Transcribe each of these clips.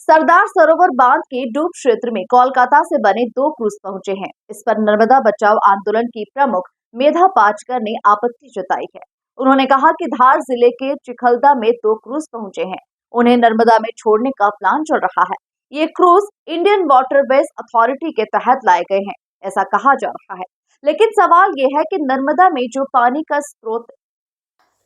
सरदार सरोवर बांध के डूब क्षेत्र में कोलकाता से बने 2 क्रूज पहुंचे हैं। इस पर नर्मदा बचाओ आंदोलन की प्रमुख मेधा पाटकर ने आपत्ति जताई है। उन्होंने कहा कि धार जिले के चिखलदा में 2 क्रूज पहुंचे हैं, उन्हें नर्मदा में छोड़ने का प्लान चल रहा है। ये क्रूज इंडियन वाटरवेज अथॉरिटी के तहत लाए गए हैं, ऐसा कहा जा रहा है। लेकिन सवाल ये है कि नर्मदा में जो पानी का स्रोत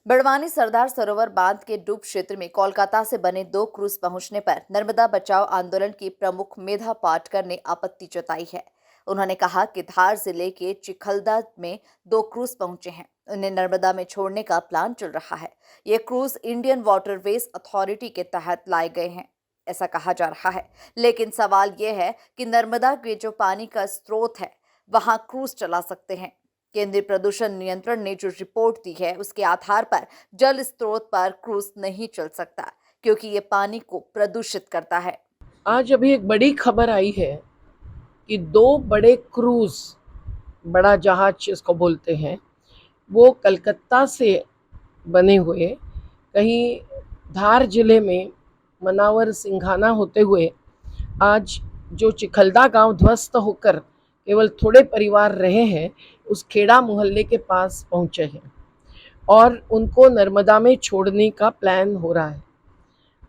बड़वानी सरदार सरोवर बांध के डूब क्षेत्र में कोलकाता से बने 2 क्रूज पहुंचने पर नर्मदा बचाओ आंदोलन की प्रमुख मेधा पाटकर ने आपत्ति जताई है। उन्होंने कहा कि धार जिले के चिखलदा में 2 क्रूज पहुंचे हैं, उन्हें नर्मदा में छोड़ने का प्लान चल रहा है। ये क्रूज इंडियन वाटरवेज अथॉरिटी के तहत लाए गए हैं, ऐसा कहा जा रहा है। लेकिन सवाल ये है कि नर्मदा के जो पानी का स्रोत है वहां क्रूज चला सकते हैं। केंद्रीय प्रदूषण नियंत्रण ने जो रिपोर्ट दी है उसके आधार पर जल स्रोत पर क्रूज नहीं चल सकता, क्योंकि ये पानी को प्रदूषित करता है। आज अभी एक बड़ी खबर आई है कि 2 बड़े क्रूज, बड़ा जहाज जिसको बोलते हैं, वो कलकत्ता से बने हुए कहीं धार जिले में मनावर सिंघाना होते हुए आज जो चिखलदा गांव ध्वस्त होकर केवल थोड़े परिवार रहे हैं, उस खेड़ा मोहल्ले के पास पहुंचे हैं और उनको नर्मदा में छोड़ने का प्लान हो रहा है।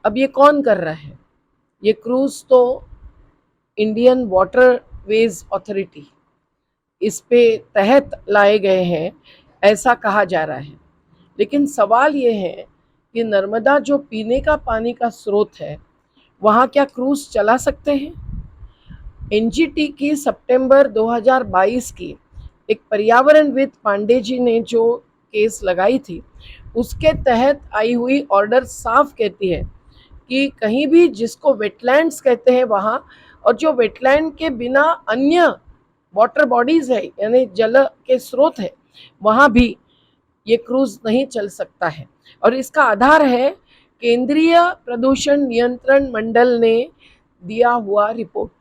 अब ये कौन कर रहा है? ये क्रूज तो इंडियन वाटरवेज अथॉरिटी इस पे तहत लाए गए हैं, ऐसा कहा जा रहा है। लेकिन सवाल ये है कि नर्मदा जो पीने का पानी का स्रोत है, वहाँ क्या क्रूज चला सकते हैं? एनजीटी की सितंबर 2022 की एक पर्यावरणविद पांडे जी ने जो केस लगाई थी, उसके तहत आई हुई ऑर्डर साफ कहती है कि कहीं भी जिसको वेटलैंड्स कहते हैं वहाँ, और जो वेटलैंड के बिना अन्य वाटर बॉडीज है यानी जल के स्रोत है, वहाँ भी ये क्रूज नहीं चल सकता है। और इसका आधार है केंद्रीय प्रदूषण नियंत्रण मंडल ने दिया हुआ रिपोर्ट,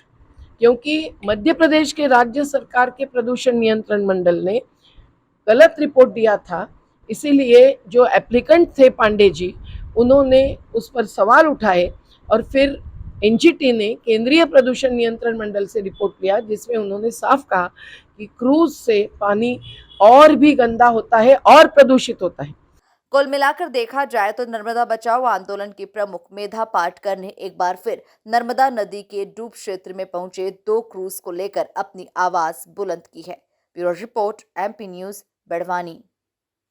क्योंकि मध्य प्रदेश के राज्य सरकार के प्रदूषण नियंत्रण मंडल ने गलत रिपोर्ट दिया था। इसीलिए जो एप्लीकेंट थे पांडे जी, उन्होंने उस पर सवाल उठाए और फिर एनजीटी ने केंद्रीय प्रदूषण नियंत्रण मंडल से रिपोर्ट लिया, जिसमें उन्होंने साफ कहा कि क्रूज से पानी और भी गंदा होता है और प्रदूषित होता है। कुल मिलाकर देखा जाए तो नर्मदा बचाओ आंदोलन की प्रमुख मेधा पाटकर ने एक बार फिर नर्मदा नदी के डूब क्षेत्र में पहुंचे 2 क्रूज को लेकर अपनी आवाज बुलंद की है। Bureau report, MP news, Barwani.